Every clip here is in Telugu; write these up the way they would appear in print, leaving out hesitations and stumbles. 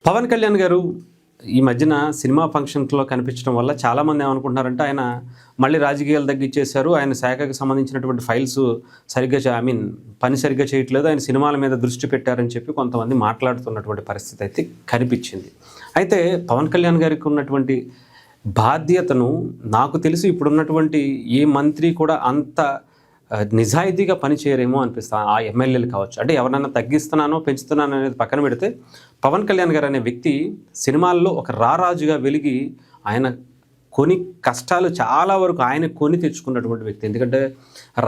పవన్ కళ్యాణ్ గారు ఈ మధ్యన సినిమా ఫంక్షన్స్‌లో కనిపించడం వల్ల చాలామంది ఏమనుకుంటున్నారంటే ఆయన మళ్ళీ రాజకీయాలు తగ్గిచ్చేశారు. ఆయన శాఖకు సంబంధించినటువంటి ఫైల్స్ సరిగ్గా పని సరిగ్గా చేయట్లేదు. ఆయన సినిమాల మీద దృష్టి పెట్టారని చెప్పి కొంతమంది మాట్లాడుతున్నటువంటి పరిస్థితి అయితే కనిపించింది. అయితే పవన్ కళ్యాణ్ గారికి ఉన్నటువంటి బాధ్యతను నాకు తెలిసి ఇప్పుడున్నటువంటి ఏ మంత్రి కూడా అంత నిజాయితీగా పని చేయరేమో అనిపిస్తుంది. ఆ ఎమ్మెల్యేలు కావచ్చు. అంటే ఎవరినైనా తగ్గిస్తున్నానో పెంచుతున్నానో అనేది పక్కన పెడితే పవన్ కళ్యాణ్ గారు అనే వ్యక్తి సినిమాల్లో ఒక రారాజుగా వెలిగి ఆయన కొని కష్టాలు చాలా వరకు ఆయన కొని తెచ్చుకున్నటువంటి వ్యక్తి. ఎందుకంటే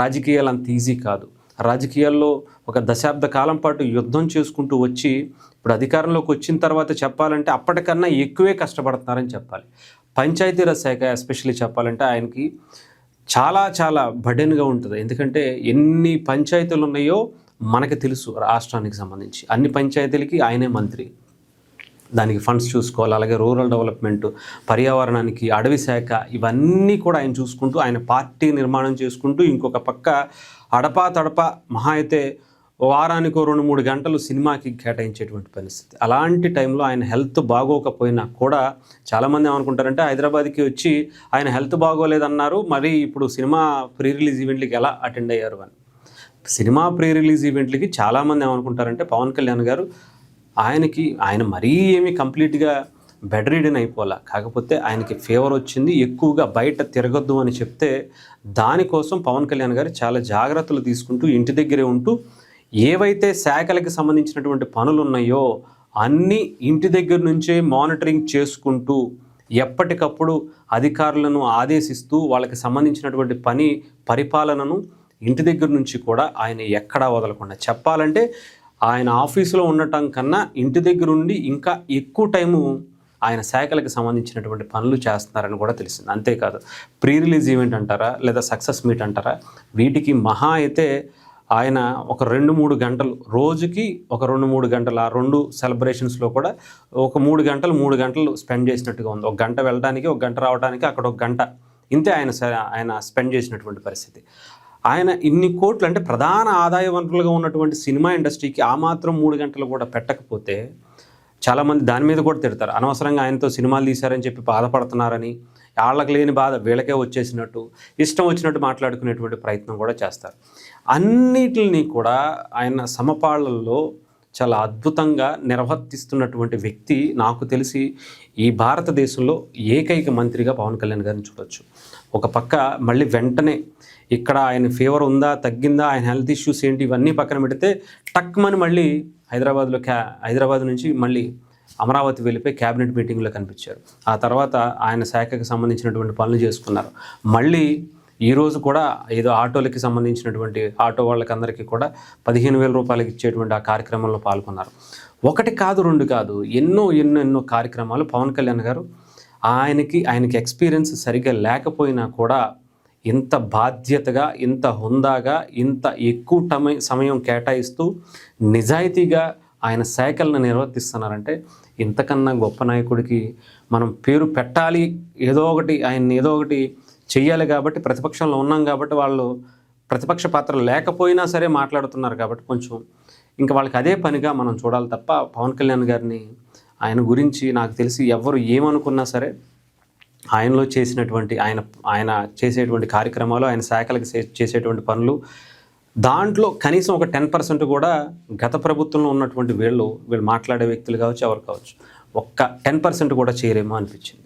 రాజకీయాలు అంత ఈజీ కాదు. రాజకీయాల్లో ఒక దశాబ్ద కాలం పాటు యుద్ధం చేసుకుంటూ వచ్చి ఇప్పుడు అధికారంలోకి వచ్చిన తర్వాత చెప్పాలంటే అప్పటికన్నా ఎక్కువే కష్టపడుతున్నారని చెప్పాలి. పంచాయతీరాజ్ శాఖ ఎస్పెషల్లీ చెప్పాలంటే ఆయనకి చాలా బర్డెన్‌గా ఉంటుంది. ఎందుకంటే ఎన్ని పంచాయతీలు ఉన్నాయో మనకు తెలుసు రాష్ట్రానికి సంబంధించి. అన్ని పంచాయతీలకి ఆయనే మంత్రి. దానికి ఫండ్స్ చూసుకోవాలి. అలాగే రూరల్ డెవలప్మెంట్, పర్యావరణానికి, అడవి శాఖ ఇవన్నీ కూడా ఆయన చూసుకుంటూ ఆయన పార్టీ నిర్మాణం చేసుకుంటూ ఇంకొక పక్క అడపా మహా అయితే వారానికో 2-3 గంటలు సినిమాకి కేటాయించేటువంటి పరిస్థితి. అలాంటి టైంలో ఆయన హెల్త్ బాగోకపోయినా కూడా చాలామంది ఏమనుకుంటారంటే హైదరాబాద్కి వచ్చి ఆయన హెల్త్ బాగోలేదన్నారు, మరి ఇప్పుడు సినిమా ప్రీ రిలీజ్ ఈవెంట్లకి ఎలా అటెండ్ అయ్యారు అని. సినిమా ప్రీ రిలీజ్ ఈవెంట్లకి చాలామంది ఏమనుకుంటారంటే పవన్ కళ్యాణ్ గారు ఆయన మరీ ఏమీ కంప్లీట్గా బెడ్ రిడెన్ అయిపోలే. కాకపోతే ఆయనకి ఫీవర్ వచ్చింది, ఎక్కువగా బయట తిరగొద్దు అని చెప్తే దానికోసం పవన్ కళ్యాణ్ గారు చాలా జాగ్రత్తలు తీసుకుంటూ ఇంటి దగ్గరే ఉంటూ ఏవైతే శాఖలకు సంబంధించినటువంటి పనులు ఉన్నాయో అన్నీ ఇంటి దగ్గర నుంచే మానిటరింగ్ చేసుకుంటూ ఎప్పటికప్పుడు అధికారులను ఆదేశిస్తూ వాళ్ళకి సంబంధించినటువంటి పరిపాలనను ఇంటి దగ్గర నుంచి కూడా ఆయన ఎక్కడా వదలకుండా చెప్పాలంటే ఆయన ఆఫీసులో ఉండటం కన్నా ఇంటి దగ్గర ఉండి ఇంకా ఎక్కువ టైము ఆయన శాఖలకు సంబంధించినటువంటి పనులు చేస్తున్నారని కూడా తెలిసింది. అంతేకాదు ప్రీ రిలీజ్ ఈవెంట్ అంటారా లేదా సక్సెస్ మీట్ అంటారా, వీటికి మహా అయితే ఆయన ఒక 2-3 గంటలు రోజుకి ఒక 2-3 గంటలు ఆ 2 సెలబ్రేషన్స్లో కూడా ఒక 3 గంటలు స్పెండ్ చేసినట్టుగా ఉంది. 1 గంట వెళ్ళడానికి, 1 గంట రావడానికి, అక్కడ 1 గంట ఇంతే ఆయన స్పెండ్ చేసినటువంటి పరిస్థితి. ఆయన ఇన్ని కోట్లు అంటే ప్రధాన ఆదాయ వనరులుగా ఉన్నటువంటి సినిమా ఇండస్ట్రీకి ఆ మాత్రం 3 గంటలు కూడా పెట్టకపోతే చాలామంది దాని మీద కూడా తిడతారు. అనవసరంగా ఆయనతో సినిమాలు తీశారని చెప్పి బాధపడుతున్నారని, వాళ్ళకి లేని బాధ వీళ్ళకే వచ్చేసినట్టు ఇష్టం వచ్చినట్టు మాట్లాడుకునేటువంటి ప్రయత్నం కూడా చేస్తారు. అన్నిటిని కూడా ఆయన సమపాళ్ళల్లో చాలా అద్భుతంగా నిర్వర్తిస్తున్నటువంటి వ్యక్తి నాకు తెలిసి ఈ భారతదేశంలో ఏకైక మంత్రిగా పవన్ కళ్యాణ్ గారిని చూడొచ్చు. ఒక పక్క మళ్ళీ వెంటనే ఇక్కడ ఆయన ఫీవర్ ఉందా తగ్గిందా, ఆయన హెల్త్ ఇష్యూస్ ఏంటి ఇవన్నీ పక్కన పెడితే టక్మని మళ్ళీ హైదరాబాద్ నుంచి మళ్ళీ అమరావతి వెళ్ళిపోయి క్యాబినెట్ మీటింగ్లో కనిపించారు. ఆ తర్వాత ఆయన శాఖకి సంబంధించినటువంటి పనులు చేసుకున్నారు. మళ్ళీ ఈరోజు కూడా ఏదో ఆటోలకి సంబంధించినటువంటి ఆటో వాళ్ళకందరికీ కూడా 15,000 రూపాయలకి ఇచ్చేటువంటి ఆ కార్యక్రమంలో పాల్గొన్నారు. 1 కాదు 2 కాదు ఎన్నో కార్యక్రమాలు పవన్ కళ్యాణ్ గారు ఆయనకి ఎక్స్పీరియన్స్ సరిగ్గా లేకపోయినా కూడా ఇంత బాధ్యతగా, ఇంత హుందాగా, ఇంత ఎక్కువ సమయం కేటాయిస్తూ నిజాయితీగా ఆయన శాఖలను నిర్వర్తిస్తున్నారంటే ఇంతకన్నా గొప్ప నాయకుడికి మనం పేరు పెట్టాలి. ఆయన్ని ఏదో ఒకటి చెయ్యాలి. కాబట్టి ప్రతిపక్షంలో ఉన్నాం కాబట్టి వాళ్ళు ప్రతిపక్ష పాత్ర లేకపోయినా సరే మాట్లాడుతున్నారు కాబట్టి కొంచెం ఇంకా వాళ్ళకి అదే పనిగా మనం చూడాలి తప్ప పవన్ కళ్యాణ్ గారిని ఆయన గురించి నాకు తెలిసి ఎవరు ఏమనుకున్నా సరే ఆయనలో చేసినటువంటి ఆయన చేసేటువంటి కార్యక్రమాలు, ఆయన శాఖలకు చేసేటువంటి పనులు దాంట్లో కనీసం ఒక 10% కూడా గత ప్రభుత్వంలో ఉన్నటువంటి వీళ్ళు మాట్లాడే వ్యక్తులు కావచ్చు, ఎవరు కావచ్చు, ఒక్క 10% కూడా చేయరేమో అనిపించింది.